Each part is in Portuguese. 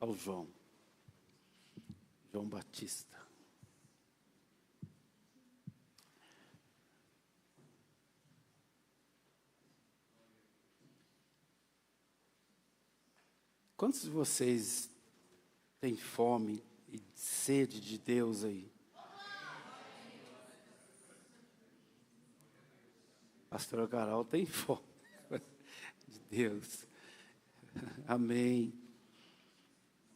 ao João Batista. Quantos de vocês têm fome e sede de Deus aí? Pastor Carol tem fome de Deus. Amém.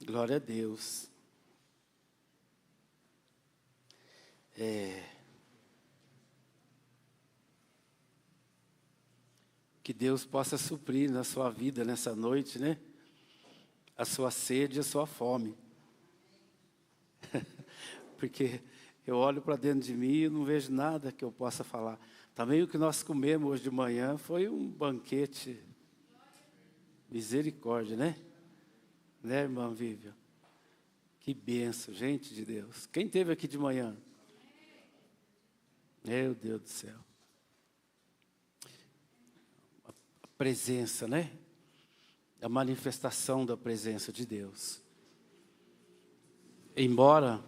Glória a Deus. Que Deus possa suprir na sua vida nessa noite, né? A sua sede e a sua fome. Porque eu olho para dentro de mim e não vejo nada que eu possa falar. Também o que nós comemos hoje de manhã foi um banquete. Misericórdia, né? Né, irmã Vivian? Que bênção, gente de Deus. Quem esteve aqui de manhã? Meu Deus do céu. A presença, né? A manifestação da presença de Deus. Embora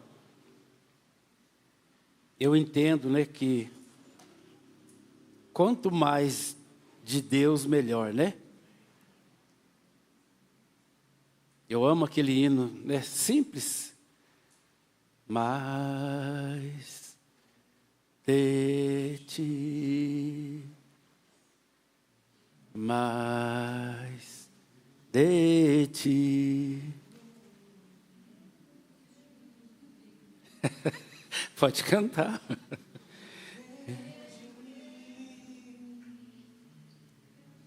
eu entendo, né, que quanto mais de Deus, melhor, né? Eu amo aquele hino, né? Simples. Mais de ti, mais de ti. Pode cantar.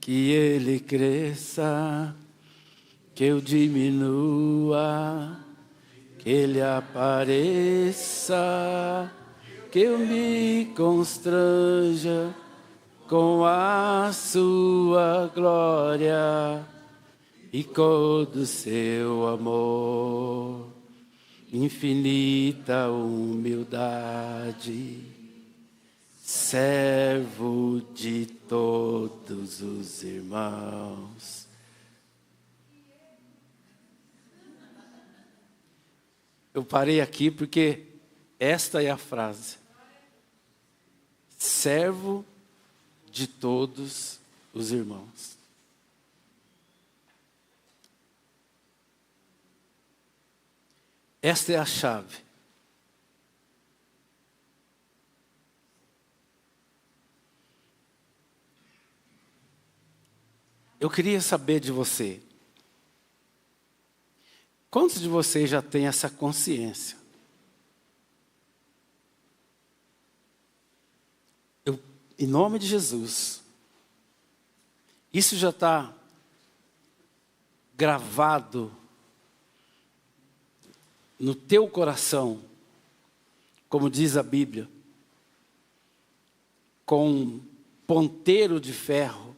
Que ele cresça, que eu diminua, que ele apareça, que eu me constranja com a sua glória e com o seu amor, infinita humildade, servo de todos os irmãos. Eu parei aqui porque esta é a frase. Servo de todos os irmãos. Esta é a chave. Eu queria saber de você. Quantos de vocês já têm essa consciência? Em nome de Jesus, isso já está gravado no teu coração, como diz a Bíblia, com ponteiro de ferro,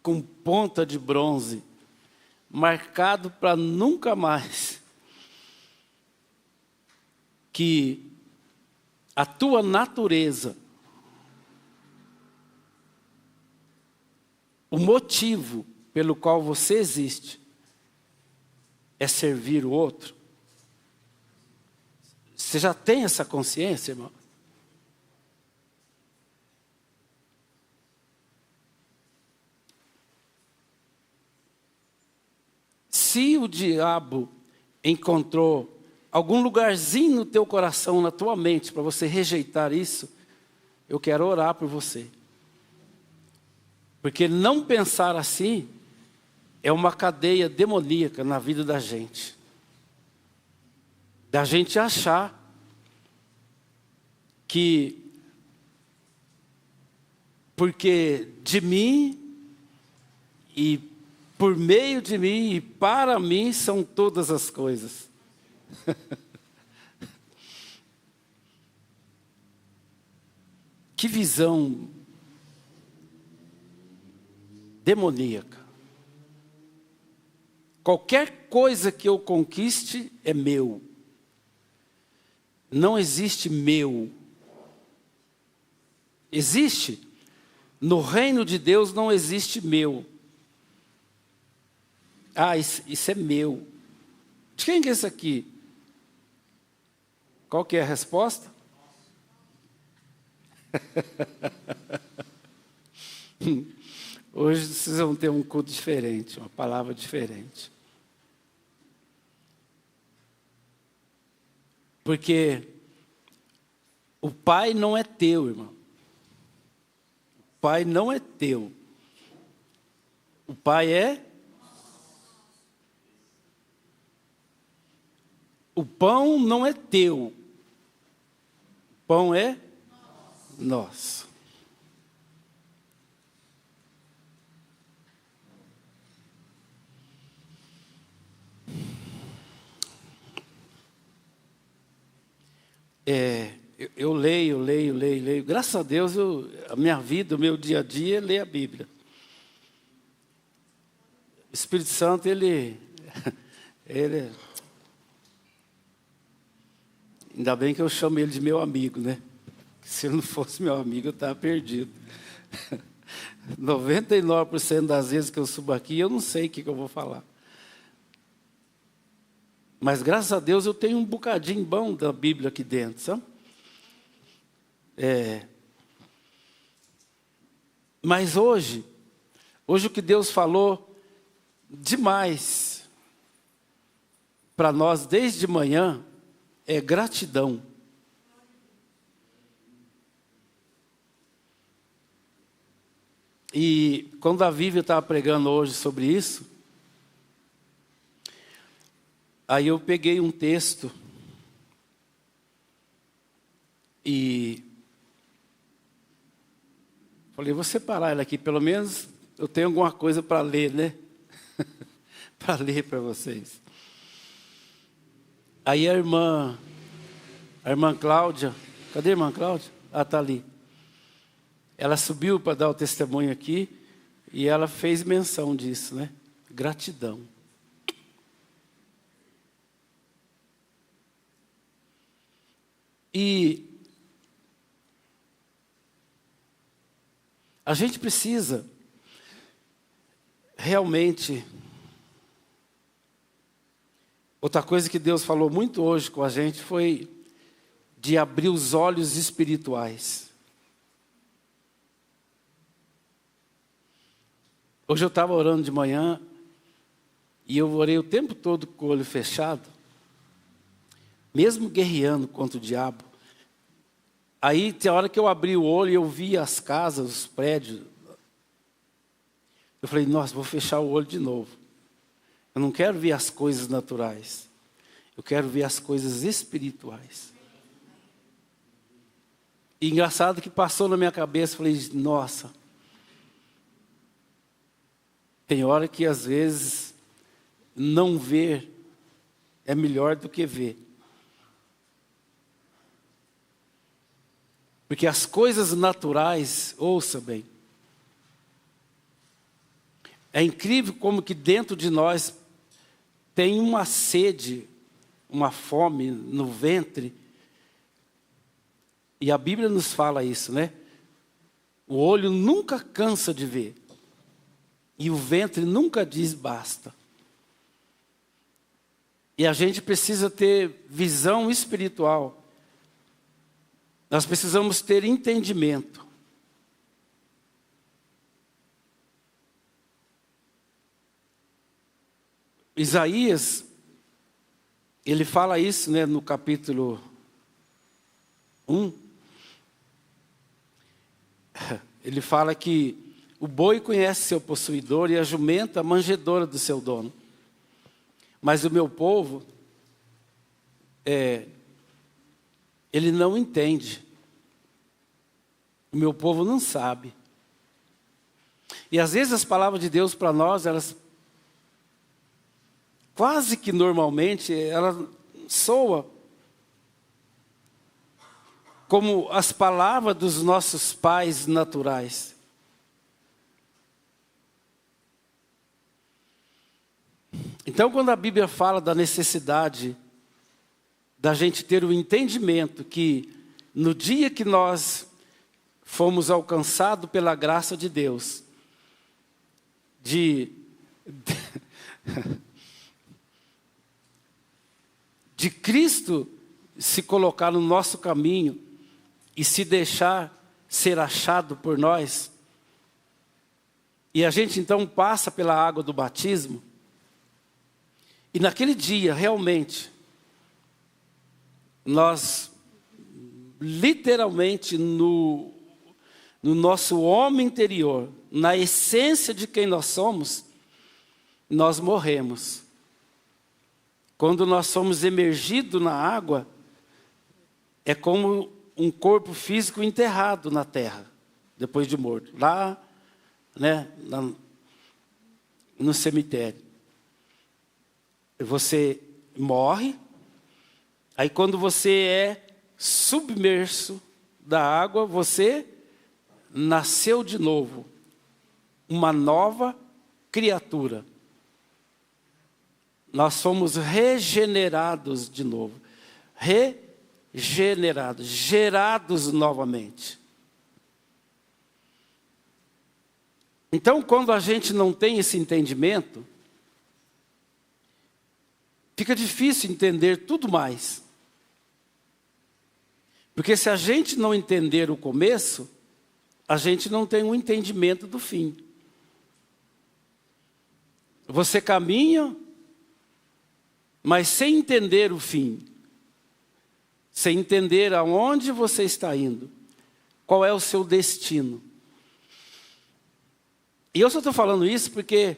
com ponta de bronze, marcado para nunca mais que a tua natureza, o motivo pelo qual você existe é servir o outro. Você já tem essa consciência, irmão? Se o diabo encontrou algum lugarzinho no teu coração, na tua mente, para você rejeitar isso, eu quero orar por você. Porque não pensar assim é uma cadeia demoníaca na vida da gente. Da gente achar que porque de mim e por meio de mim e para mim são todas as coisas. Que visão demoníaca. Qualquer coisa que eu conquiste é meu. Não existe meu. Existe? No reino de Deus não existe meu. Ah, isso é meu. De quem que é esse aqui? Qual que é a resposta? Hoje vocês vão ter um culto diferente, uma palavra diferente. Porque o pai não é teu, irmão. O pai não é teu. O pai é... O pão não é teu. O pão é nosso. Eu leio. Graças a Deus, a minha vida, o meu dia a dia é ler a Bíblia. O Espírito Santo, ele ainda bem que eu chamo ele de meu amigo, né? Se ele não fosse meu amigo, eu estava perdido. 99% das vezes que eu subo aqui, eu não sei o que eu vou falar. Mas graças a Deus eu tenho um bocadinho bom da Bíblia aqui dentro, sabe? Mas hoje o que Deus falou demais para nós desde manhã é gratidão. E quando a Vivian estava pregando hoje sobre isso, aí eu peguei um texto e falei, vou separar ele aqui, pelo menos eu tenho alguma coisa para ler, né? Para ler para vocês. Aí a irmã Cláudia, cadê a irmã Cláudia? Ah, está ali. Ela subiu para dar o testemunho aqui e ela fez menção disso, né? Gratidão. E a gente precisa realmente... Outra coisa que Deus falou muito hoje com a gente foi de abrir os olhos espirituais. Hoje eu estava orando de manhã e eu orei o tempo todo com o olho fechado, mesmo guerreando contra o diabo. Aí, tem hora que eu abri o olho e eu vi as casas, os prédios. Eu falei, nossa, vou fechar o olho de novo. Eu não quero ver as coisas naturais. Eu quero ver as coisas espirituais. E engraçado que passou na minha cabeça, falei, nossa. Tem hora que às vezes não ver é melhor do que ver. Porque as coisas naturais, ouça bem, é incrível como que dentro de nós tem uma sede, uma fome no ventre. E a Bíblia nos fala isso, né? O olho nunca cansa de ver. E o ventre nunca diz basta. E a gente precisa ter visão espiritual. Nós precisamos ter entendimento. Isaías, ele fala isso, né, no capítulo 1. Ele fala que o boi conhece seu possuidor e a jumenta a manjedoura do seu dono. Mas o meu povo, ele não entende. O meu povo não sabe. E às vezes as palavras de Deus para nós, elas quase que normalmente, ela soa como as palavras dos nossos pais naturais. Então, quando a Bíblia fala da necessidade da gente ter o entendimento que no dia que nós fomos alcançados pela graça de Deus, de Cristo se colocar no nosso caminho e se deixar ser achado por nós, e a gente então passa pela água do batismo, e naquele dia, realmente, nós, literalmente, no nosso homem interior, na essência de quem nós somos, nós morremos. Quando nós somos emergidos na água, é como um corpo físico enterrado na terra, depois de morto, lá, né, no cemitério. Você morre, aí quando você é submerso da água, você nasceu de novo, uma nova criatura. Nós fomos regenerados de novo, regenerados, gerados novamente. Então, quando a gente não tem esse entendimento, fica difícil entender tudo mais. Porque se a gente não entender o começo, a gente não tem um entendimento do fim. Você caminha, mas sem entender o fim. Sem entender aonde você está indo. Qual é o seu destino. E eu só estou falando isso porque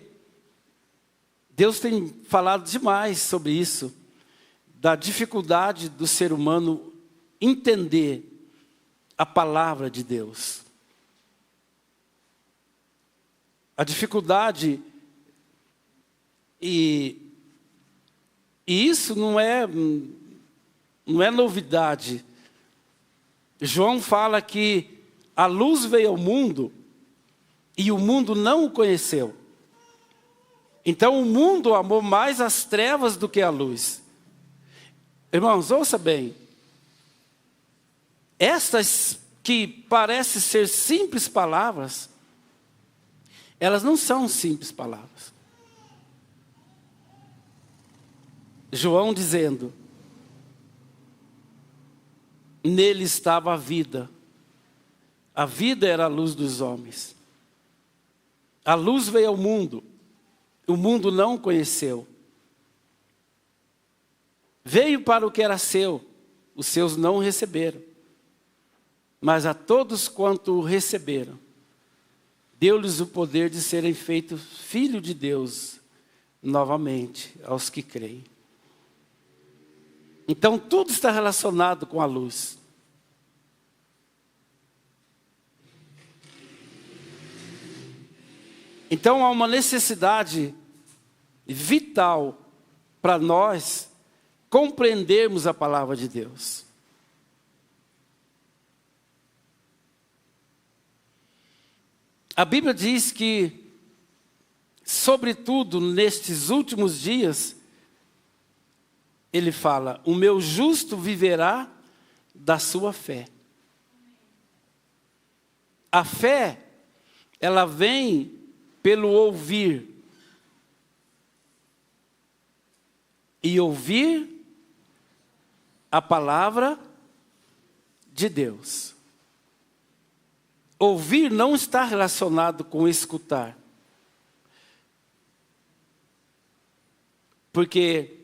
Deus tem falado demais sobre isso. Da dificuldade do ser humano entender a palavra de Deus. A dificuldade, e isso não é novidade. João fala que a luz veio ao mundo e o mundo não o conheceu. Então o mundo amou mais as trevas do que a luz. Irmãos, ouça bem. Estas que parecem ser simples palavras, elas não são simples palavras. João dizendo, nele estava a vida era a luz dos homens. A luz veio ao mundo, o mundo não o conheceu. Veio para o que era seu, os seus não o receberam. Mas a todos quanto o receberam, deu-lhes o poder de serem feitos filhos de Deus, novamente, aos que creem. Então, tudo está relacionado com a luz. Então, há uma necessidade vital para nós compreendermos a palavra de Deus. A Bíblia diz que, sobretudo nestes últimos dias, ele fala, o meu justo viverá da sua fé. A fé, ela vem pelo ouvir. E ouvir a palavra de Deus. Ouvir não está relacionado com escutar. Porque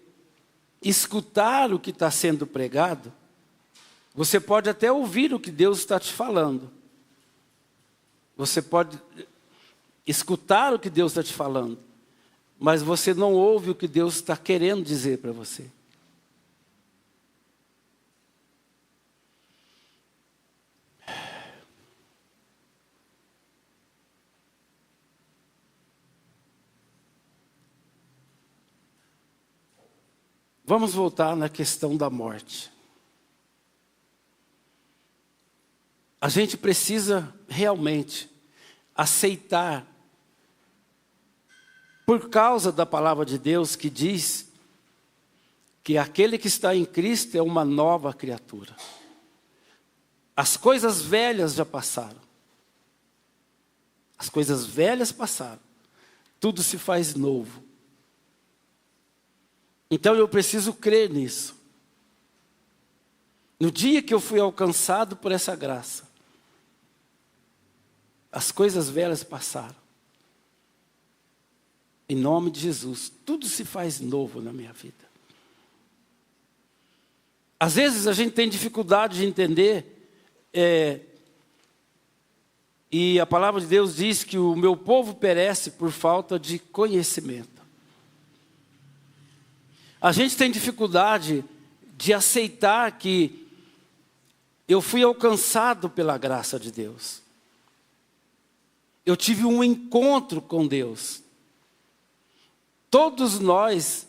escutar o que está sendo pregado, você pode até ouvir o que Deus está te falando. Você pode escutar o que Deus está te falando, mas você não ouve o que Deus está querendo dizer para você. Vamos voltar na questão da morte. A gente precisa realmente aceitar, por causa da palavra de Deus que diz que aquele que está em Cristo é uma nova criatura. As coisas velhas já passaram. As coisas velhas passaram. Tudo se faz novo. Então eu preciso crer nisso. No dia que eu fui alcançado por essa graça, as coisas velhas passaram. Em nome de Jesus, tudo se faz novo na minha vida. Às vezes a gente tem dificuldade de entender, e a palavra de Deus diz que o meu povo perece por falta de conhecimento. A gente tem dificuldade de aceitar que eu fui alcançado pela graça de Deus. Eu tive um encontro com Deus. Todos nós,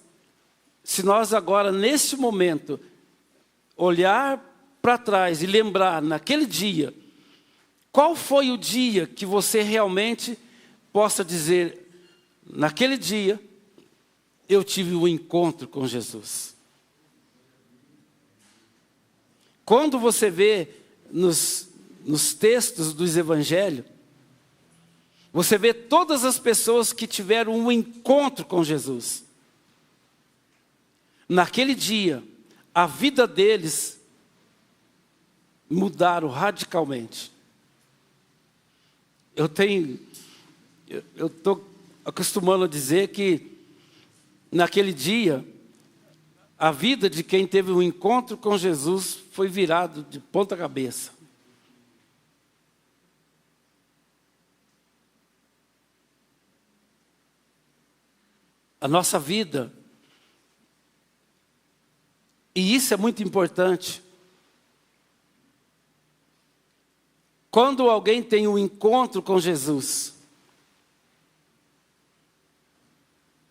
se nós agora, neste momento, olhar para trás e lembrar naquele dia, qual foi o dia que você realmente possa dizer, naquele dia, eu tive um encontro com Jesus. Quando você vê nos textos dos evangelhos, você vê todas as pessoas que tiveram um encontro com Jesus. Naquele dia, a vida deles mudaram radicalmente. Eu estou acostumando a dizer que, naquele dia, a vida de quem teve um encontro com Jesus foi virado de ponta cabeça. A nossa vida, e isso é muito importante, quando alguém tem um encontro com Jesus,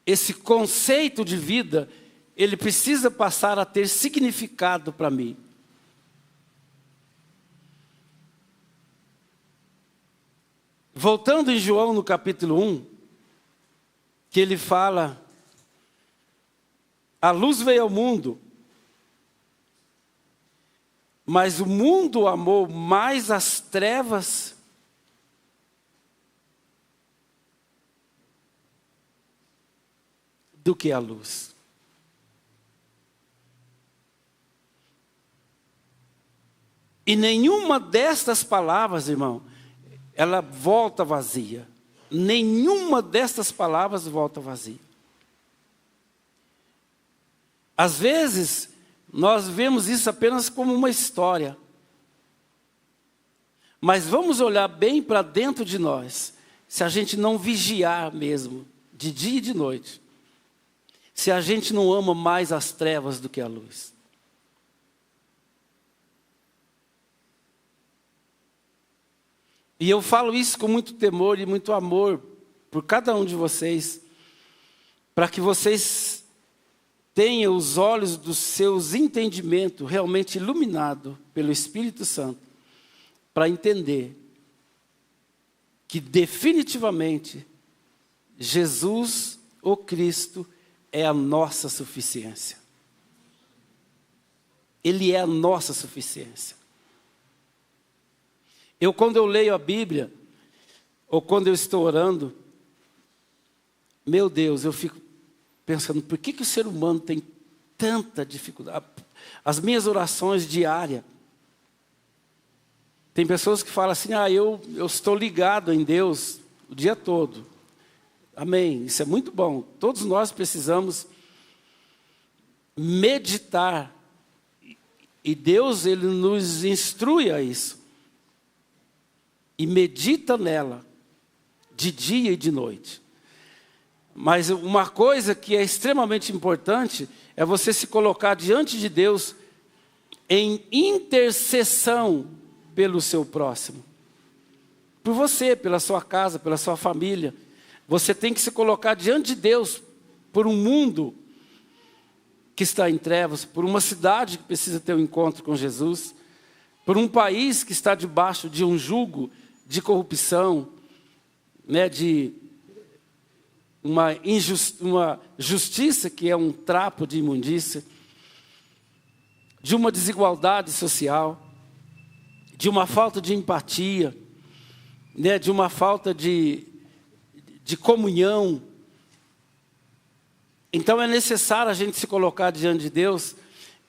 esse conceito de vida, ele precisa passar a ter significado para mim. Voltando em João no capítulo 1, que ele fala, a luz veio ao mundo, mas o mundo amou mais as trevas do que a luz. E nenhuma destas palavras, irmão, ela volta vazia. Nenhuma destas palavras volta vazia. Às vezes, nós vemos isso apenas como uma história. Mas vamos olhar bem para dentro de nós, se a gente não vigiar mesmo, de dia e de noite. Se a gente não ama mais as trevas do que a luz. E eu falo isso com muito temor e muito amor por cada um de vocês, para que vocês tenham os olhos dos seus entendimentos realmente iluminados pelo Espírito Santo, para entender que definitivamente Jesus, o Cristo, é a nossa suficiência. Ele é a nossa suficiência. Quando eu leio a Bíblia, ou quando eu estou orando, meu Deus, eu fico pensando, por que o ser humano tem tanta dificuldade? As minhas orações diárias, tem pessoas que falam assim, eu estou ligado em Deus o dia todo. Amém, isso é muito bom. Todos nós precisamos meditar, e Deus, Ele nos instrui a isso. E medita nela, de dia e de noite. Mas uma coisa que é extremamente importante, é você se colocar diante de Deus, em intercessão pelo seu próximo. Por você, pela sua casa, pela sua família. Você tem que se colocar diante de Deus, por um mundo que está em trevas, por uma cidade que precisa ter um encontro com Jesus, por um país que está debaixo de um jugo de corrupção, de uma justiça que é um trapo de imundícia, de uma desigualdade social, de uma falta de empatia, de uma falta de comunhão. Então é necessário a gente se colocar diante de Deus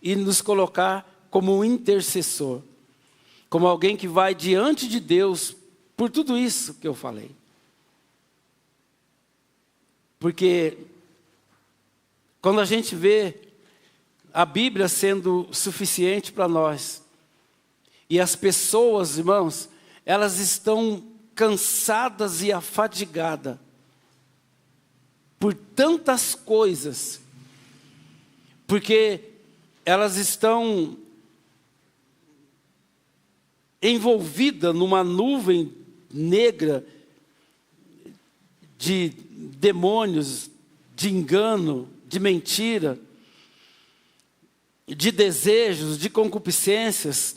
e nos colocar como um intercessor, como alguém que vai diante de Deus por tudo isso que eu falei. Porque quando a gente vê a Bíblia sendo suficiente para nós, e as pessoas, irmãos, elas estão cansadas e afadigadas por tantas coisas, porque elas estão envolvidas numa nuvem negra de demônios, de engano, de mentira, de desejos, de concupiscências.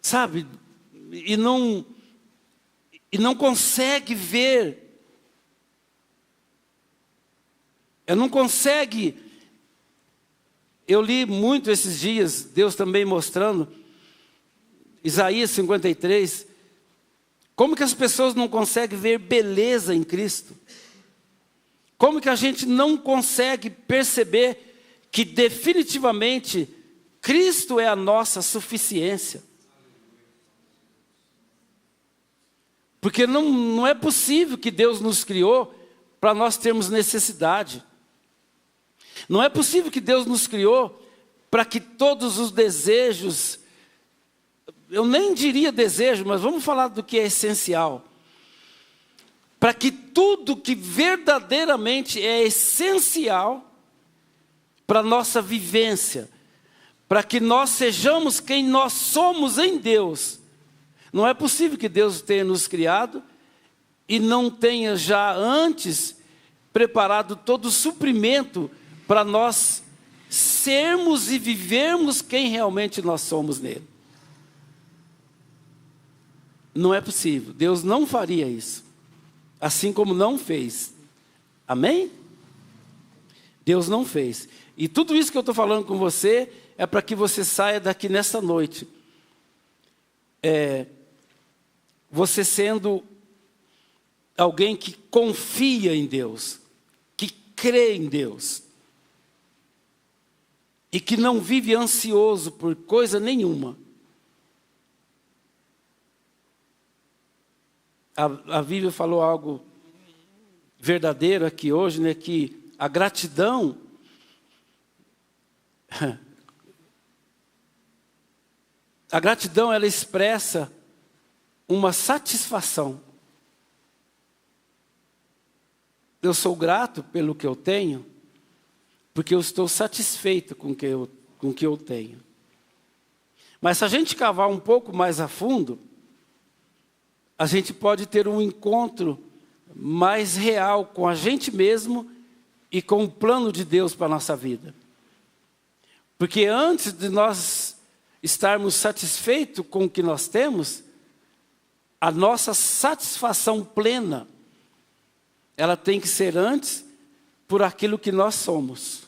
Sabe? E não consegue ver. Não consegue. Eu li muito esses dias, Deus também mostrando, Isaías 53, como que as pessoas não conseguem ver beleza em Cristo? Como que a gente não consegue perceber que definitivamente Cristo é a nossa suficiência? Porque não é possível que Deus nos criou para nós termos necessidade. Não é possível que Deus nos criou para que todos os desejos, eu nem diria desejo, mas vamos falar do que é essencial. Para que tudo que verdadeiramente é essencial para a nossa vivência, para que nós sejamos quem nós somos em Deus. Não é possível que Deus tenha nos criado e não tenha já antes preparado todo o suprimento para nós sermos e vivermos quem realmente nós somos nele. Não é possível. Deus não faria isso. Assim como não fez. Amém? Deus não fez. E tudo isso que eu estou falando com você é para que você saia daqui nessa noite. Você sendo alguém que confia em Deus, que crê em Deus, e que não vive ansioso por coisa nenhuma. A Bíblia falou algo verdadeiro aqui hoje, né? Que a gratidão ela expressa uma satisfação. Eu sou grato pelo que eu tenho, porque eu estou satisfeito com o que eu tenho. Mas se a gente cavar um pouco mais a fundo, a gente pode ter um encontro mais real com a gente mesmo e com o plano de Deus para a nossa vida. Porque antes de nós estarmos satisfeitos com o que nós temos, a nossa satisfação plena, ela tem que ser antes por aquilo que nós somos.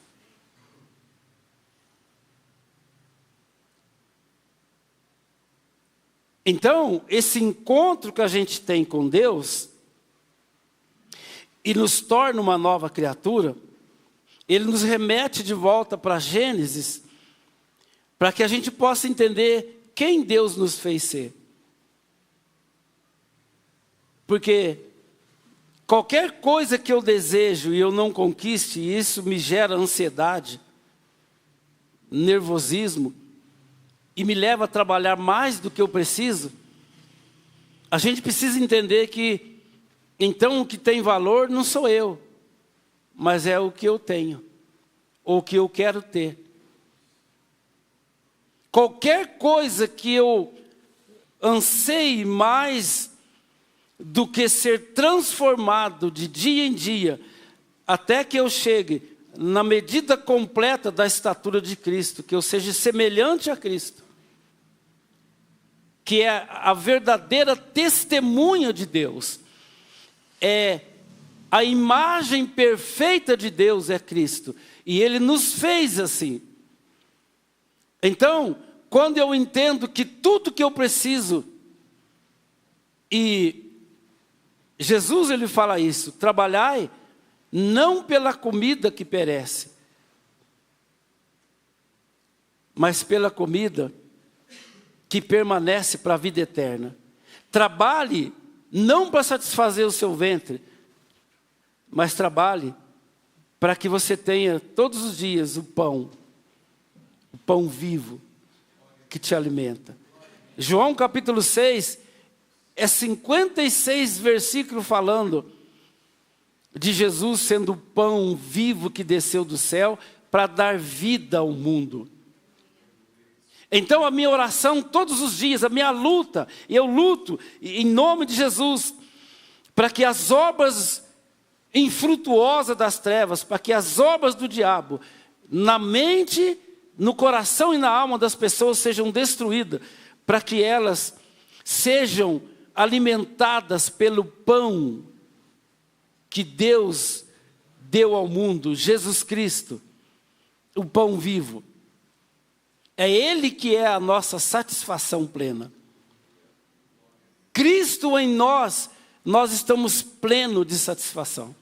Então, esse encontro que a gente tem com Deus e nos torna uma nova criatura, ele nos remete de volta para Gênesis, para que a gente possa entender quem Deus nos fez ser. Porque qualquer coisa que eu desejo e eu não conquiste, isso me gera ansiedade, nervosismo, e me leva a trabalhar mais do que eu preciso, a gente precisa entender que, então, o que tem valor não sou eu, mas é o que eu tenho, ou o que eu quero ter. Qualquer coisa que eu anseie mais do que ser transformado de dia em dia, até que eu chegue na medida completa da estatura de Cristo, que eu seja semelhante a Cristo, que é a verdadeira testemunha de Deus, é a imagem perfeita de Deus é Cristo, e Ele nos fez assim. Então, quando eu entendo que tudo que eu preciso, e Jesus ele fala isso, trabalhai não pela comida que perece, mas pela comida que permanece para a vida eterna. Trabalhe não para satisfazer o seu ventre, mas trabalhe para que você tenha todos os dias o pão vivo que te alimenta. João capítulo 6, é 56 versículos falando de Jesus sendo o pão vivo que desceu do céu para dar vida ao mundo. Então a minha oração todos os dias, a minha luta, eu luto em nome de Jesus, para que as obras infrutuosas das trevas, para que as obras do diabo, na mente, no coração e na alma das pessoas sejam destruídas, para que elas sejam alimentadas pelo pão que Deus deu ao mundo, Jesus Cristo, o pão vivo. É Ele que é a nossa satisfação plena. Cristo em nós, nós estamos plenos de satisfação.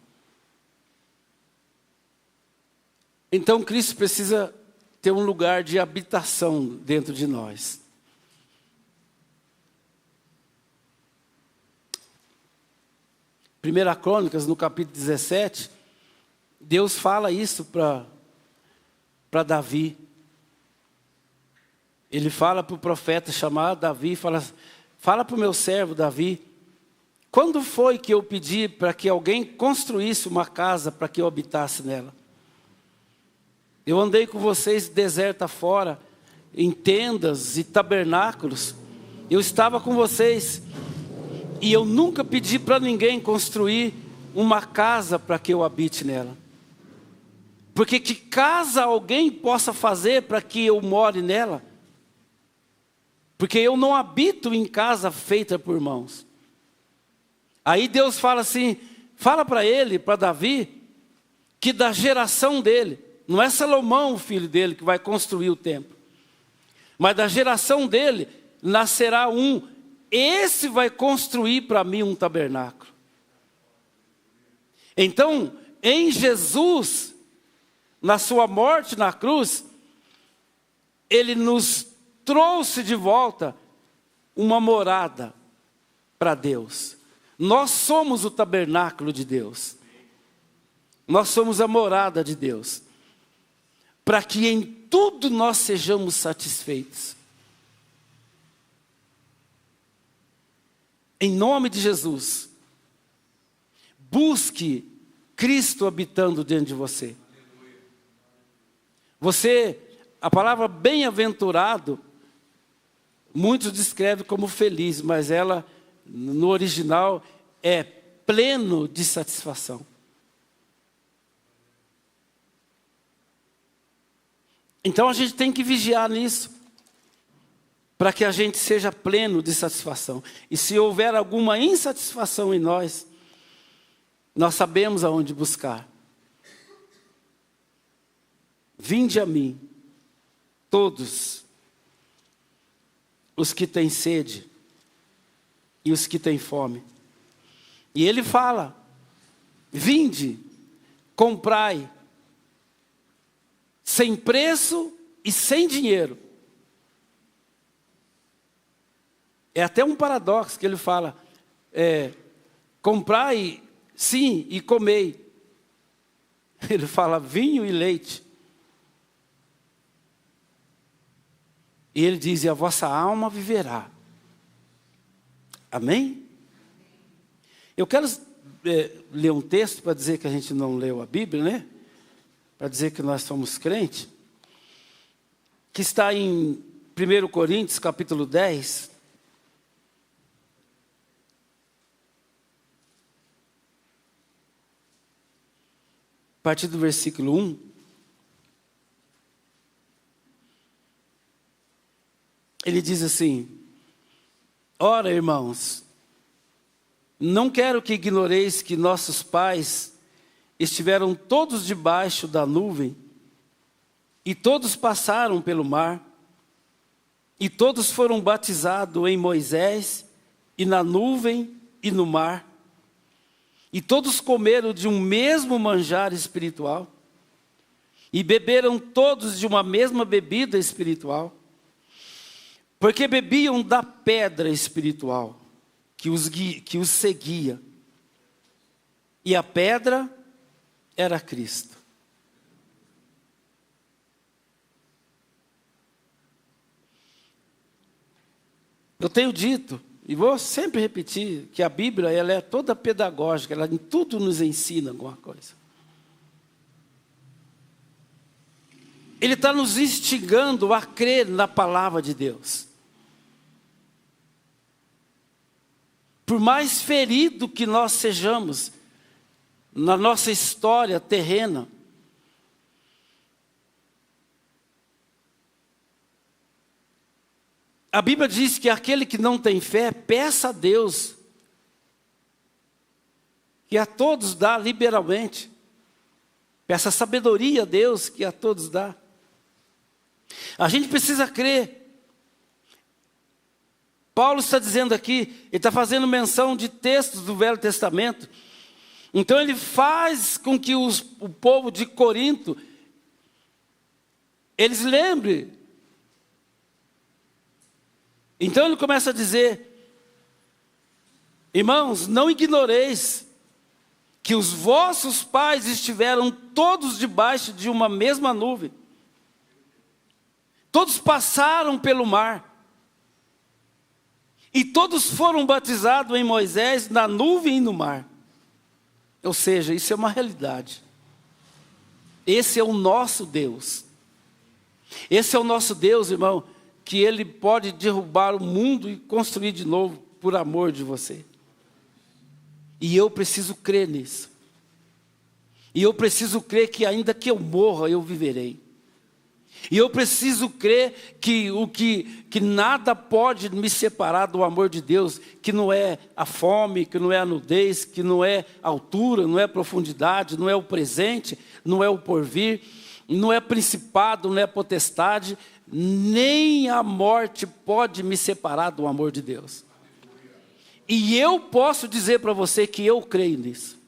Então Cristo precisa ter um lugar de habitação dentro de nós. 1 Crônicas, no capítulo 17, Deus fala isso para Davi. Ele fala para o profeta chamado Davi, fala para o meu servo Davi, quando foi que eu pedi para que alguém construísse uma casa para que eu habitasse nela? Eu andei com vocês deserto afora, em tendas e tabernáculos, eu estava com vocês, e eu nunca pedi para ninguém construir uma casa para que eu habite nela. Porque que casa alguém possa fazer para que eu more nela? Porque eu não habito em casa feita por mãos. Aí Deus fala assim, fala para ele, para Davi, que da geração dele, não é Salomão o filho dele que vai construir o templo, mas da geração dele nascerá esse vai construir para mim um tabernáculo. Então, em Jesus, na sua morte na cruz, Ele nos trouxe de volta uma morada para Deus. Nós somos o tabernáculo de Deus. Nós somos a morada de Deus. Para que em tudo nós sejamos satisfeitos. Em nome de Jesus, busque Cristo habitando dentro de você. A palavra bem-aventurado, muitos descrevem como feliz, mas ela, no original, é pleno de satisfação. Então a gente tem que vigiar nisso, para que a gente seja pleno de satisfação. E se houver alguma insatisfação em nós, nós sabemos aonde buscar. Vinde a mim, todos os que têm sede e os que têm fome. E ele fala, vinde, comprai, sem preço e sem dinheiro. É até um paradoxo que ele fala, comprai, sim, e comei. Ele fala vinho e leite. E ele diz, e a vossa alma viverá. Amém? Eu quero ler um texto para dizer que a gente não leu a Bíblia, né? Para dizer que nós somos crentes. Que está em 1 Coríntios, capítulo 10. A partir do versículo 1. Ele diz assim, ora, irmãos, não quero que ignoreis que nossos pais estiveram todos debaixo da nuvem, e todos passaram pelo mar, e todos foram batizados em Moisés, e na nuvem e no mar, e todos comeram de um mesmo manjar espiritual, E beberam todos de uma mesma bebida espiritual, porque bebiam da pedra espiritual que os seguia. E a pedra era Cristo. Eu tenho dito, e vou sempre repetir, que a Bíblia ela é toda pedagógica, ela em tudo nos ensina alguma coisa. Ele está nos instigando a crer na palavra de Deus. Por mais ferido que nós sejamos na nossa história terrena, a Bíblia diz que aquele que não tem fé, peça a Deus, que a todos dá liberalmente. Peça sabedoria a Deus, que a todos dá. A gente precisa crer. Paulo está dizendo aqui, ele está fazendo menção de textos do Velho Testamento. Então ele faz com que o povo de Corinto, eles lembrem. Então ele começa a dizer: irmãos, não ignoreis que os vossos pais estiveram todos debaixo de uma mesma nuvem. Todos passaram pelo mar. E todos foram batizados em Moisés, na nuvem e no mar. Ou seja, isso é uma realidade. Esse é o nosso Deus. Esse é o nosso Deus, irmão, que Ele pode derrubar o mundo e construir de novo por amor de você. E eu preciso crer nisso. E eu preciso crer que ainda que eu morra, eu viverei. E eu preciso crer que nada pode me separar do amor de Deus, que não é a fome, que não é a nudez, que não é a altura, não é a profundidade, não é o presente, não é o porvir, não é principado, não é potestade, nem a morte pode me separar do amor de Deus. E eu posso dizer para você que eu creio nisso.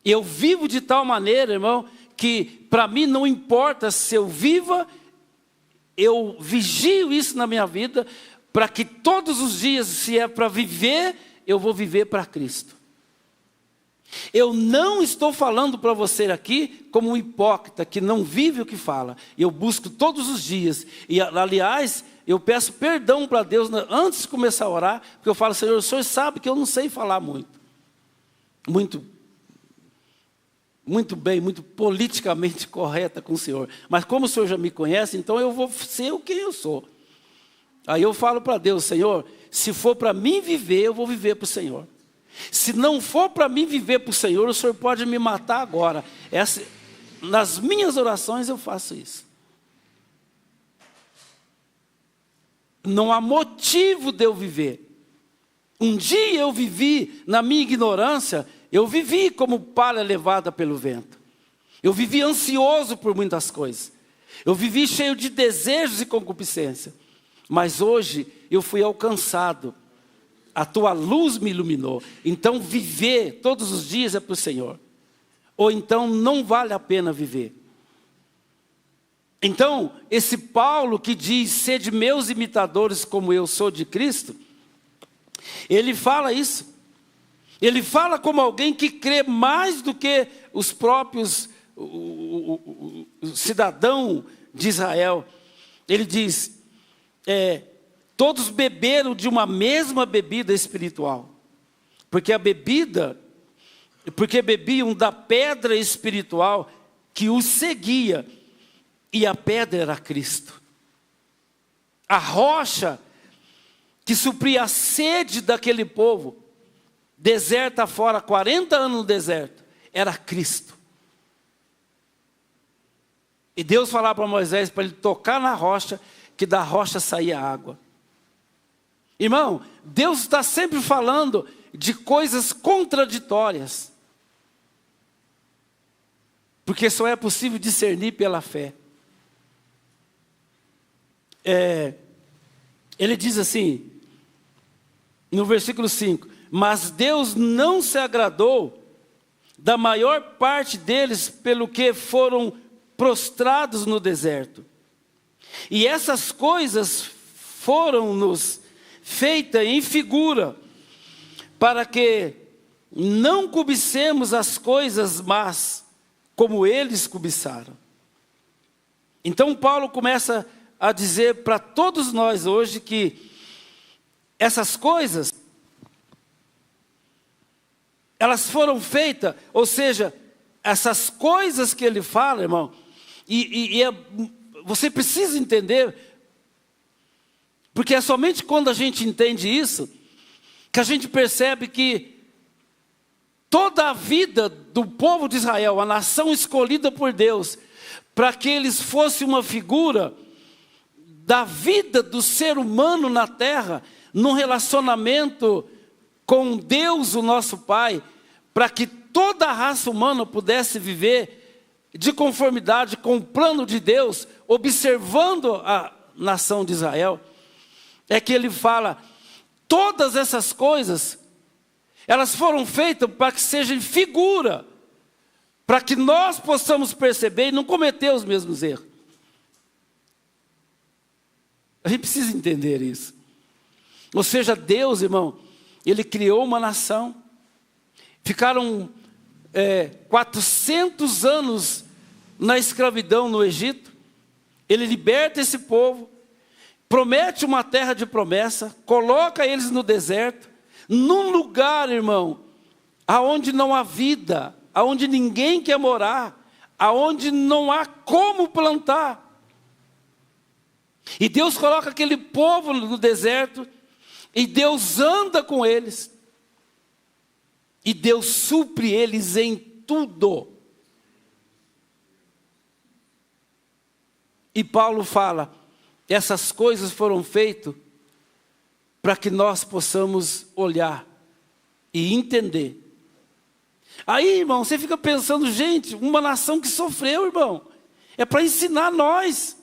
Eu vivo de tal maneira, irmão, que para mim não importa se eu viva, eu vigio isso na minha vida, para que todos os dias, se é para viver, eu vou viver para Cristo. Eu não estou falando para você aqui como um hipócrita que não vive o que fala. Eu busco todos os dias. E aliás, eu peço perdão para Deus antes de começar a orar, porque eu falo: Senhor, o Senhor sabe que eu não sei falar muito bem, muito politicamente correta com o Senhor. Mas como o Senhor já me conhece, então eu vou ser o que eu sou. Aí eu falo para Deus: Senhor, se for para mim viver, eu vou viver para o Senhor. Se não for para mim viver para o Senhor, o Senhor pode me matar agora. Nas minhas orações eu faço isso. Não há motivo de eu viver. Um dia eu vivi na minha ignorância, eu vivi como palha levada pelo vento. Eu vivi ansioso por muitas coisas. Eu vivi cheio de desejos e concupiscência. Mas hoje eu fui alcançado. A tua luz me iluminou. Então viver todos os dias é para o Senhor. Ou então não vale a pena viver. Então, esse Paulo que diz: sede meus imitadores como eu sou de Cristo, ele fala isso. Ele fala como alguém que crê mais do que os próprios o cidadão de Israel. Ele diz: todos beberam de uma mesma bebida espiritual. Porque bebiam da pedra espiritual que os seguia. E a pedra era Cristo. A rocha que supria a sede daquele povo, deserto afora, 40 anos no deserto, era Cristo. E Deus falava para Moisés para ele tocar na rocha, que da rocha saía água. Irmão, Deus está sempre falando de coisas contraditórias. Porque só é possível discernir pela fé. Ele diz assim, no versículo 5: mas Deus não se agradou da maior parte deles pelo que foram prostrados no deserto. E essas coisas foram-nos feitas em figura, para que não cobicemos as coisas más, como eles cobiçaram. Então Paulo começa a dizer para todos nós hoje que essas coisas, elas foram feitas, ou seja, essas coisas que ele fala, irmão, você precisa entender, porque é somente quando a gente entende isso, que a gente percebe que toda a vida do povo de Israel, a nação escolhida por Deus, para que eles fossem uma figura da vida do ser humano na terra, num relacionamento com Deus, o nosso Pai, para que toda a raça humana pudesse viver de conformidade com o plano de Deus, observando a nação de Israel, é que ele fala, todas essas coisas, elas foram feitas para que sejam figura, para que nós possamos perceber e não cometer os mesmos erros. A gente precisa entender isso. Ou seja, Deus, irmão, Ele criou uma nação, ficaram 400 anos na escravidão no Egito, Ele liberta esse povo, promete uma terra de promessa, coloca eles no deserto, num lugar, irmão, aonde não há vida, aonde ninguém quer morar, aonde não há como plantar. E Deus coloca aquele povo no deserto, e Deus anda com eles, e Deus supre eles em tudo. E Paulo fala, essas coisas foram feitas para que nós possamos olhar e entender. Aí, irmão, você fica pensando, gente, uma nação que sofreu, irmão, é para ensinar nós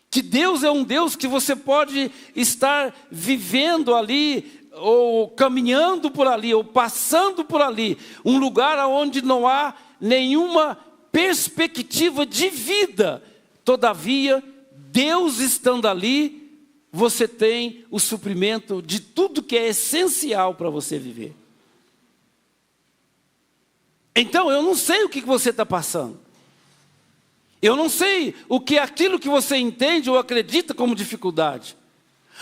que Deus é um Deus que você pode estar vivendo ali, ou caminhando por ali, ou passando por ali, um lugar onde não há nenhuma perspectiva de vida. Todavia, Deus estando ali, você tem o suprimento de tudo que é essencial para você viver. Então, eu não sei o que você está passando. Eu não sei o que é aquilo que você entende ou acredita como dificuldade.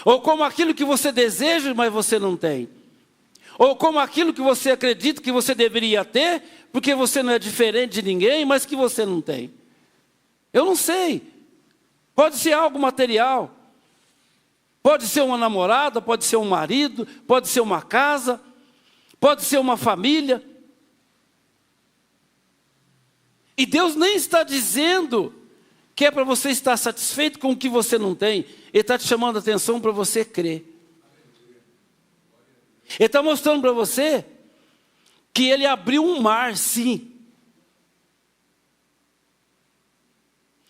Ou como aquilo que você deseja, mas você não tem. Ou como aquilo que você acredita que você deveria ter, porque você não é diferente de ninguém, mas que você não tem. Eu não sei. Pode ser algo material. Pode ser uma namorada, pode ser um marido, pode ser uma casa, pode ser uma família. E Deus nem está dizendo que é para você estar satisfeito com o que você não tem. Ele está te chamando a atenção para você crer. Ele está mostrando para você que Ele abriu um mar, sim.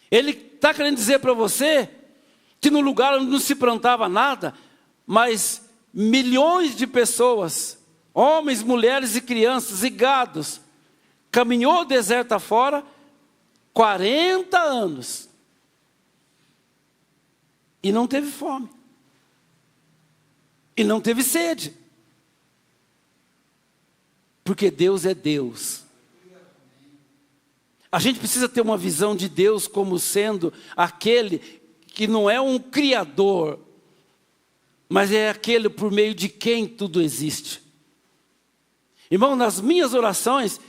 Ele está querendo dizer para você que no lugar onde não se plantava nada, mas milhões de pessoas, homens, mulheres e crianças e gados, caminhou o deserto afora 40 anos e não teve fome e não teve sede, porque Deus é Deus. A gente precisa ter uma visão de Deus como sendo aquele que não é um criador, mas é aquele por meio de quem tudo existe. Irmão, nas minhas orações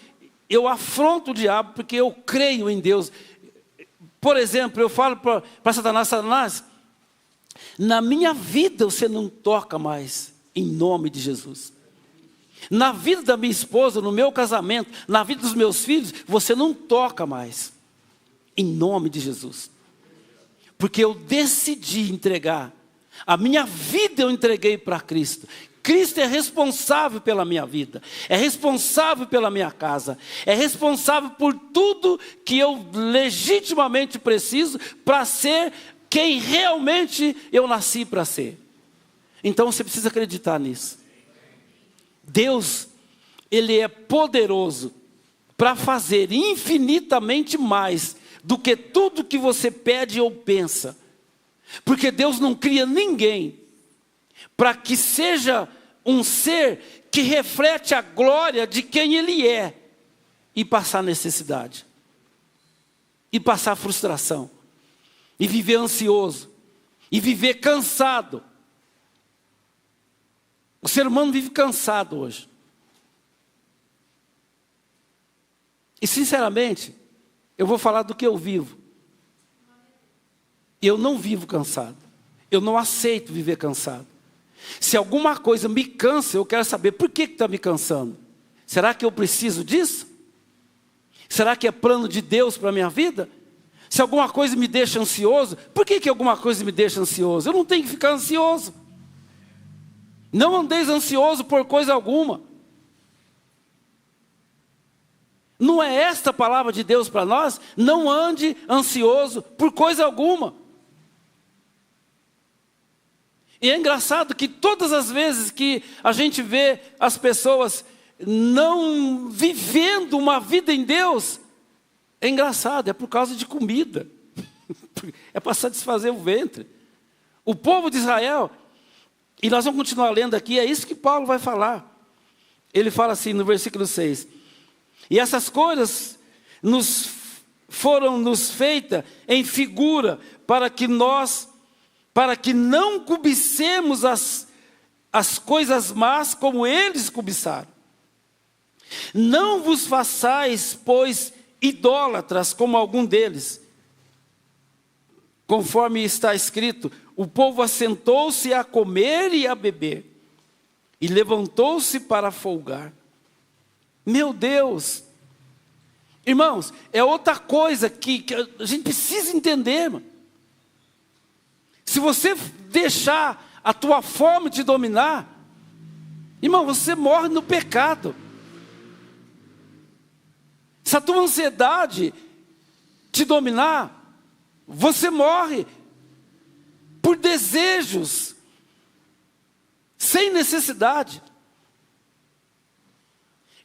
eu afronto o diabo porque eu creio em Deus. Por exemplo, eu falo para Satanás, Satanás, na minha vida você não toca mais, em nome de Jesus. Na vida da minha esposa, no meu casamento, na vida dos meus filhos, você não toca mais, em nome de Jesus. Porque eu decidi entregar, a minha vida eu entreguei para Cristo. Cristo é responsável pela minha vida, é responsável pela minha casa, é responsável por tudo que eu legitimamente preciso para ser quem realmente eu nasci para ser. Então você precisa acreditar nisso. Deus, Ele é poderoso para fazer infinitamente mais do que tudo que você pede ou pensa. Porque Deus não cria ninguém para que seja um ser que reflete a glória de quem Ele é e passar necessidade, e passar frustração, e viver ansioso, e viver cansado. O ser humano vive cansado hoje. E sinceramente, eu vou falar do que eu vivo. Eu não vivo cansado. Eu não aceito viver cansado. Se alguma coisa me cansa, eu quero saber por que está me cansando. Será que eu preciso disso? Será que é plano de Deus para a minha vida? Se alguma coisa me deixa ansioso, por que alguma coisa me deixa ansioso? Eu não tenho que ficar ansioso. Não andeis ansioso por coisa alguma. Não é esta a palavra de Deus para nós? Não ande ansioso por coisa alguma. E é engraçado que todas as vezes que a gente vê as pessoas não vivendo uma vida em Deus, é engraçado, é por causa de comida. É para satisfazer o ventre. O povo de Israel, e nós vamos continuar lendo aqui, é isso que Paulo vai falar. Ele fala assim no versículo 6. E essas coisas foram nos feitas em figura, para que não cobicemos as coisas más como eles cobiçaram. Não vos façais, pois, idólatras como algum deles. Conforme está escrito, o povo assentou-se a comer e a beber, e levantou-se para folgar. Meu Deus! Irmãos, é outra coisa que a gente precisa entender, mano. Se você deixar a tua fome te dominar, irmão, você morre no pecado. Se a tua ansiedade te dominar, você morre por desejos, sem necessidade.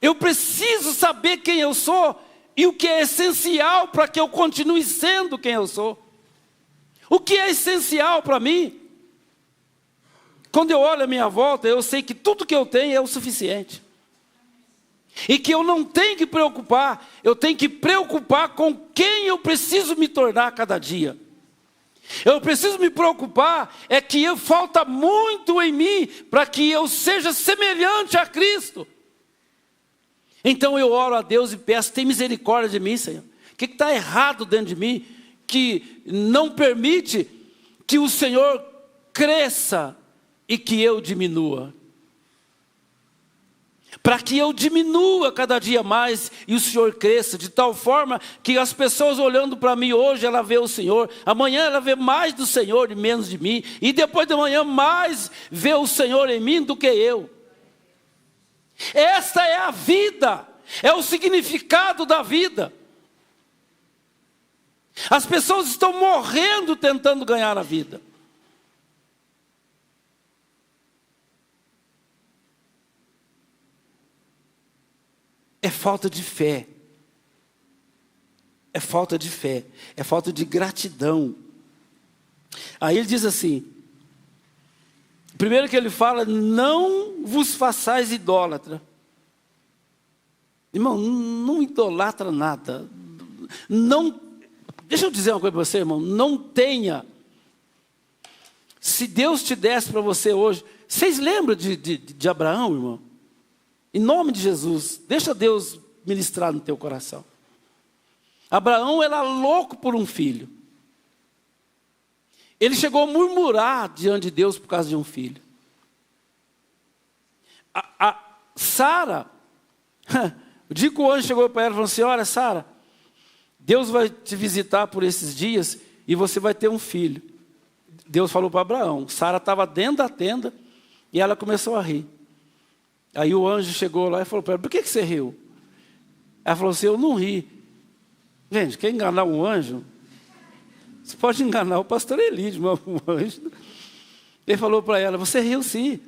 Eu preciso saber quem eu sou e o que é essencial para que eu continue sendo quem eu sou. O que é essencial para mim? Quando eu olho à minha volta, eu sei que tudo que eu tenho é o suficiente. E que eu não tenho que preocupar, eu tenho que preocupar com quem eu preciso me tornar cada dia. Eu preciso me preocupar, é que falta muito em mim para que eu seja semelhante a Cristo. Então eu oro a Deus e peço, tem misericórdia de mim, Senhor. O que está errado dentro de mim, que não permite que o Senhor cresça e que eu diminua? Para que eu diminua cada dia mais e o Senhor cresça, de tal forma que as pessoas olhando para mim hoje, ela vê o Senhor, amanhã ela vê mais do Senhor e menos de mim, e depois de amanhã mais vê o Senhor em mim do que eu. Esta é a vida, é o significado da vida. As pessoas estão morrendo tentando ganhar a vida. É falta de fé. É falta de fé. É falta de gratidão. Aí ele diz assim, primeiro que ele fala, não vos façais idólatra. Irmão, não idolatra nada. Não, deixa eu dizer uma coisa para você, irmão. Não tenha. Se Deus te desse para você hoje. Vocês lembram de Abraão, irmão? Em nome de Jesus, deixa Deus ministrar no teu coração. Abraão era louco por um filho. Ele chegou a murmurar diante de Deus por causa de um filho. A Sara, o dia que o anjo chegou para ela e falou assim, olha Sara, Deus vai te visitar por esses dias e você vai ter um filho. Deus falou para Abraão. Sara estava dentro da tenda e ela começou a rir. Aí o anjo chegou lá e falou para ela, por que você riu? Ela falou assim, eu não ri. Gente, quer enganar um anjo? Você pode enganar o pastor Elias, mas um anjo. Ele falou para ela, você riu sim.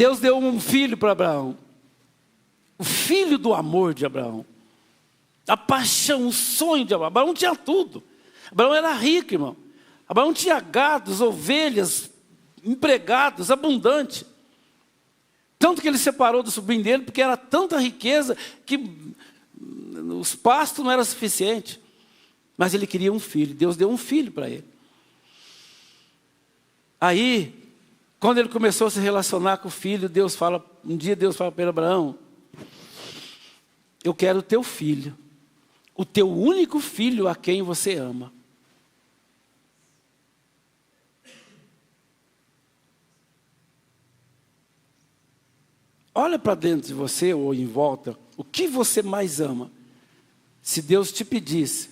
Deus deu um filho para Abraão. O filho do amor de Abraão. A paixão, o sonho de Abraão. Abraão tinha tudo. Abraão era rico, irmão. Abraão tinha gados, ovelhas, empregados, abundante. Tanto que ele separou do sobrinho dele, porque era tanta riqueza que os pastos não eram suficientes. Mas ele queria um filho. Deus deu um filho para ele. Aí, quando ele começou a se relacionar com o filho, um dia Deus fala para ele: Abraão, eu quero o teu filho, o teu único filho a quem você ama. Olha para dentro de você ou em volta, o que você mais ama? Se Deus te pedisse,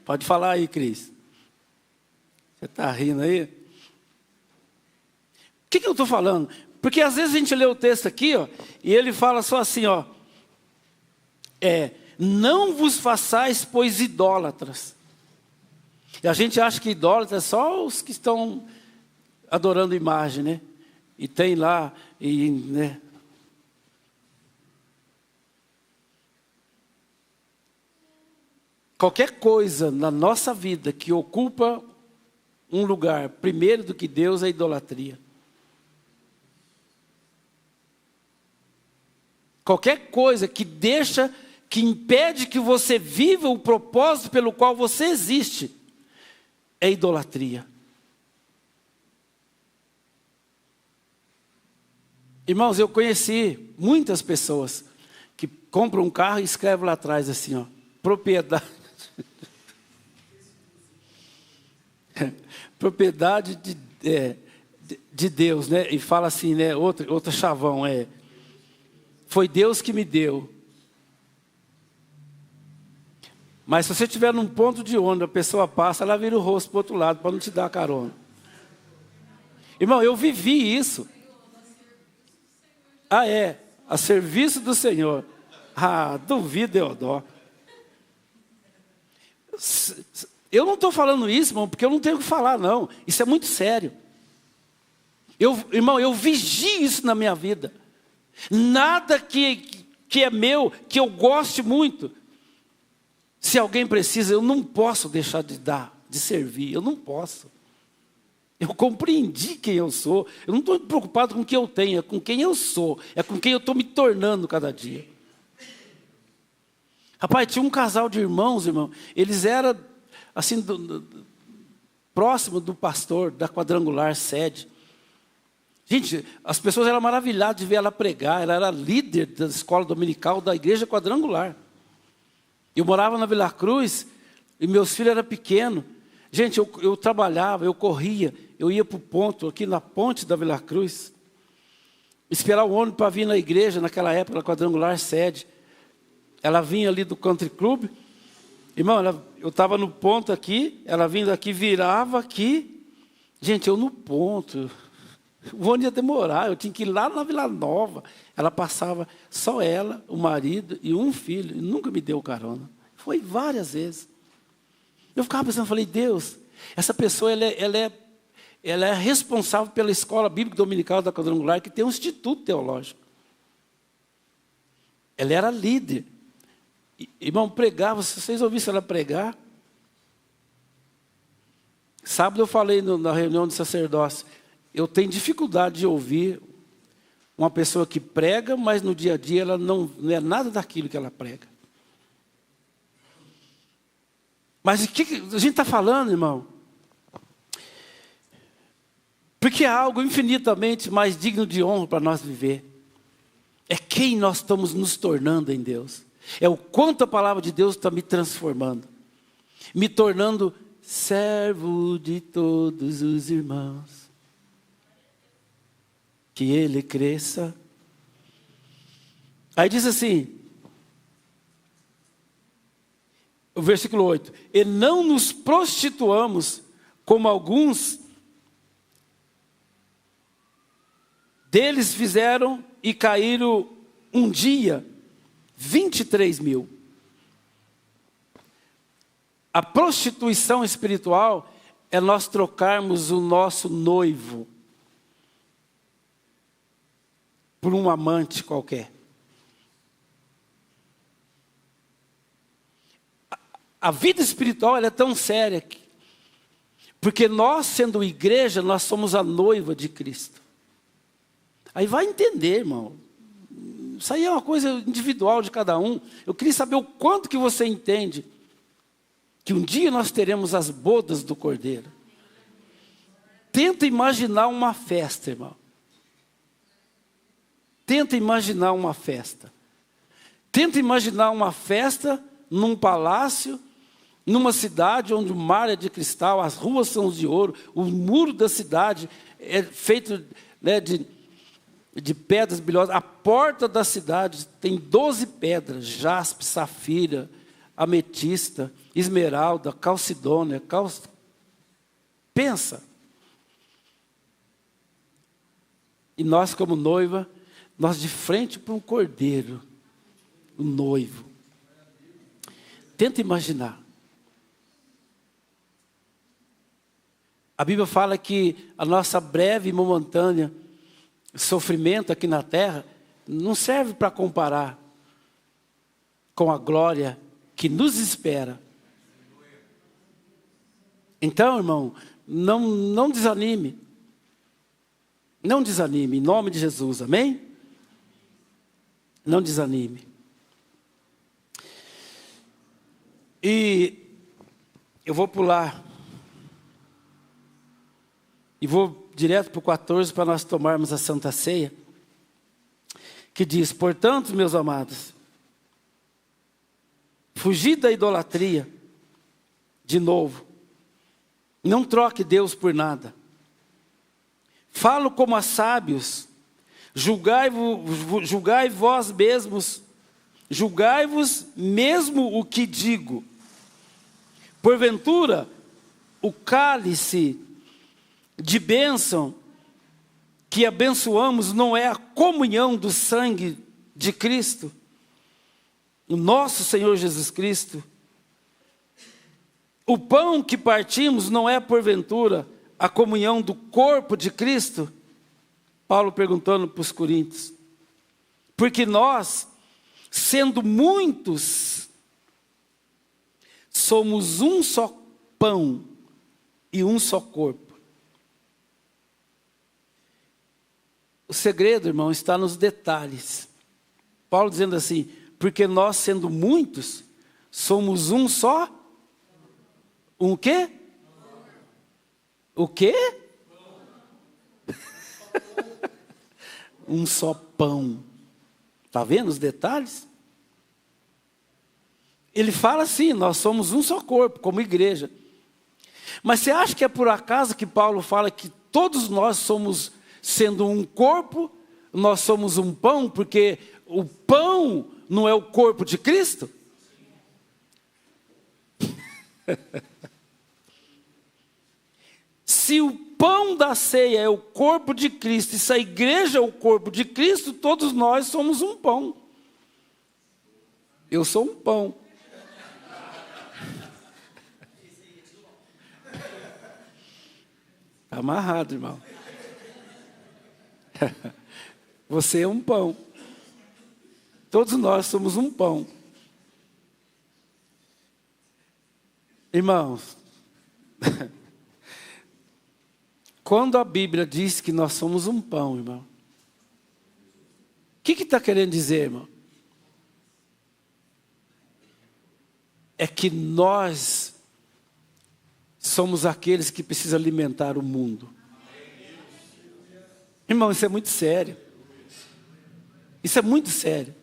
pode falar aí, Cris. Você está rindo aí? O que eu estou falando? Porque às vezes a gente lê o texto aqui, ó, e ele fala só assim, ó, não vos façais, pois, idólatras. E a gente acha que idólatra é só os que estão adorando imagem, né? E tem lá, né? Qualquer coisa na nossa vida que ocupa um lugar primeiro do que Deus é idolatria. Qualquer coisa que impede que você viva o propósito pelo qual você existe, é idolatria. Irmãos, eu conheci muitas pessoas que compram um carro e escrevem lá atrás assim, ó, propriedade. Propriedade de Deus, né? E fala assim, né? Outro chavão, foi Deus que me deu. Mas se você estiver num ponto de ônibus, a pessoa passa, ela vira o rosto para o outro lado, para não te dar carona. Irmão, eu vivi isso. A serviço do Senhor. Duvido, Deodó. Eu não estou falando isso, irmão, porque eu não tenho o que falar, não. Isso é muito sério. Irmão, eu vigio isso na minha vida. Nada que é meu, que eu goste muito. Se alguém precisa, eu não posso deixar de dar, de servir. Eu não posso. Eu compreendi quem eu sou. Eu não estou preocupado com o que eu tenho, é com quem eu sou. É com quem eu estou me tornando cada dia. Rapaz, tinha um casal de irmãos, irmão. Eles eram, assim, próximo do pastor, da quadrangular sede. Gente, as pessoas eram maravilhadas de ver ela pregar. Ela era líder da escola dominical da igreja quadrangular. Eu morava na Vila Cruz e meus filhos eram pequenos. Gente, eu trabalhava, eu corria, eu ia para o ponto, aqui na ponte da Vila Cruz, esperar o ônibus para vir na igreja, naquela época, na quadrangular sede. Ela vinha ali do country club. Irmão, eu estava no ponto aqui, ela vindo aqui, virava aqui. Gente, eu no ponto. O ônibus ia demorar, eu tinha que ir lá na Vila Nova. Ela passava, só ela, o marido e um filho. E nunca me deu carona. Foi várias vezes. Eu ficava pensando, falei, Deus, essa pessoa ela é responsável pela escola bíblica dominical da quadrangular, que tem um instituto teológico. Ela era líder. Irmão, pregava, se vocês ouvissem ela pregar. Sábado eu falei na reunião de sacerdócio, eu tenho dificuldade de ouvir uma pessoa que prega, mas no dia a dia ela não é nada daquilo que ela prega. Mas o que a gente está falando, irmão? Porque é algo infinitamente mais digno de honra para nós viver. É quem nós estamos nos tornando em Deus. É o quanto a palavra de Deus está me transformando. Me tornando servo de todos os irmãos. Que ele cresça. Aí diz assim, o versículo 8. E não nos prostituamos como alguns deles fizeram e caíram um dia 23 mil. A prostituição espiritual é nós trocarmos o nosso noivo por um amante qualquer. A vida espiritual ela é tão séria porque nós, sendo igreja, nós somos a noiva de Cristo. Aí vai entender, irmão. Isso aí é uma coisa individual de cada um. Eu queria saber o quanto que você entende que um dia nós teremos as bodas do Cordeiro. Tenta imaginar uma festa, irmão. Tenta imaginar uma festa. Tenta imaginar uma festa num palácio, numa cidade onde o mar é de cristal, as ruas são de ouro, o muro da cidade é feito, né, de pedras brilhosas. A porta da cidade tem 12 pedras, jaspe, safira, ametista, esmeralda, calcedônia. Pensa. E nós como noiva, nós de frente para um cordeiro, o noivo. Tenta imaginar. A Bíblia fala que a nossa breve e momentânea sofrimento aqui na terra não serve para comparar com a glória que nos espera. Então, irmão, não desanime. Não desanime, em nome de Jesus, amém? Não desanime. E eu vou pular. E vou direto para o 14 para nós tomarmos a Santa Ceia. Que diz: portanto, meus amados, fugir da idolatria, de novo. Não troque Deus por nada. Falo como a sábios, julgai vós mesmos, julgai-vos mesmo o que digo. Porventura, o cálice de bênção que abençoamos não é a comunhão do sangue de Cristo, o nosso Senhor Jesus Cristo? O pão que partimos não é porventura a comunhão do corpo de Cristo? Paulo perguntando para os coríntios. Porque nós, sendo muitos, somos um só pão e um só corpo. O segredo, irmão, está nos detalhes. Paulo dizendo assim: porque nós, sendo muitos, somos um só. Um quê? O quê? Um só pão. Está vendo os detalhes? Ele fala assim: nós somos um só corpo, como igreja. Mas você acha que é por acaso que Paulo fala que todos nós somos, sendo um corpo, nós somos um pão, porque o pão não é o corpo de Cristo? Se o pão da ceia é o corpo de Cristo, e se a igreja é o corpo de Cristo, todos nós somos um pão. Eu sou um pão. Está amarrado, irmão. Você é um pão. Todos nós somos um pão. Irmãos, quando a Bíblia diz que nós somos um pão, irmão, o que está querendo dizer, irmão? É que nós somos aqueles que precisam alimentar o mundo. Irmão, isso é muito sério. Isso é muito sério.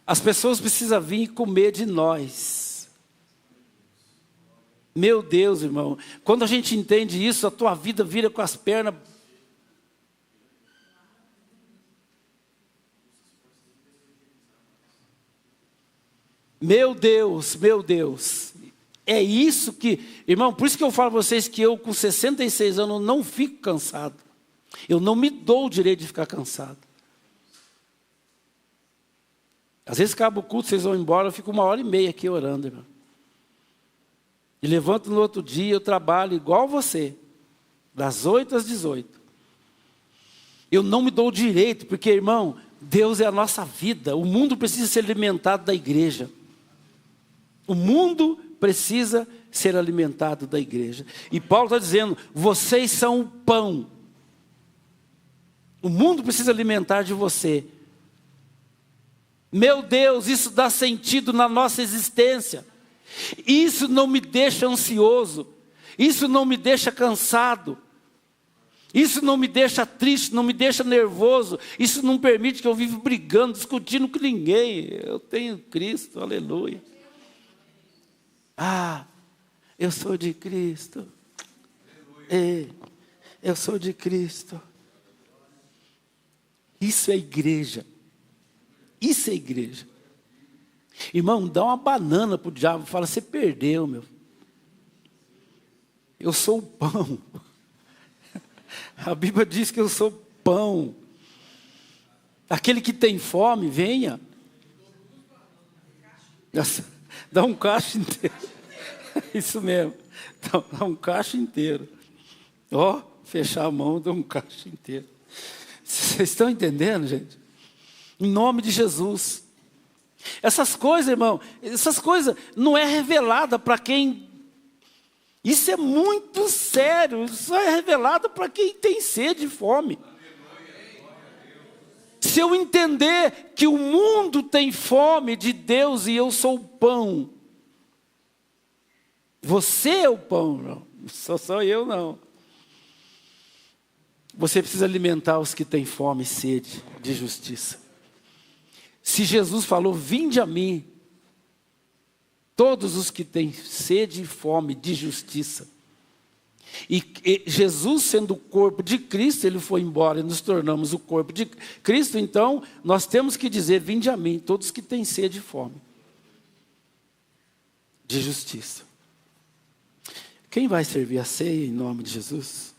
As pessoas precisam vir e comer de nós. Meu Deus, irmão, quando a gente entende isso, a tua vida vira com as pernas. Meu Deus, meu Deus. É isso que, irmão, por isso que eu falo a vocês que eu com 66 anos não fico cansado. Eu não me dou o direito de ficar cansado. Às vezes acaba o culto, vocês vão embora, eu fico 1h30 aqui orando, irmão. E levanto no outro dia, eu trabalho igual você, das 8 às 18. Eu não me dou o direito, porque, irmão, Deus é a nossa vida. O mundo precisa ser alimentado da igreja. O mundo precisa ser alimentado da igreja. E Paulo está dizendo, vocês são o pão. O mundo precisa alimentar de você. Meu Deus, isso dá sentido na nossa existência. Isso não me deixa ansioso. Isso não me deixa cansado. Isso não me deixa triste, não me deixa nervoso. Isso não permite que eu viva brigando, discutindo com ninguém. Eu tenho Cristo, aleluia. Ah, eu sou de Cristo. Ei, eu sou de Cristo. Isso é igreja. Isso é igreja. Irmão, dá uma banana para o diabo. Fala, você perdeu, meu. Eu sou o pão. A Bíblia diz que eu sou pão. Aquele que tem fome, venha. Dá um cacho inteiro. Isso mesmo. Dá um cacho inteiro. Ó, fechar a mão, dá um cacho inteiro. Vocês estão entendendo, gente? Em nome de Jesus. Essas coisas, irmão, essas coisas não é revelada para quem... Isso é muito sério. Isso é revelado para quem tem sede e fome. Se eu entender que o mundo tem fome de Deus e eu sou o pão. Você é o pão, não. Só eu não. Você precisa alimentar os que têm fome e sede de justiça. Se Jesus falou, vinde a mim, todos os que têm sede e fome de justiça. E Jesus, sendo o corpo de Cristo, ele foi embora e nos tornamos o corpo de Cristo. Então, nós temos que dizer, vinde a mim, todos que têm sede e fome de justiça. Quem vai servir a ceia em nome de Jesus?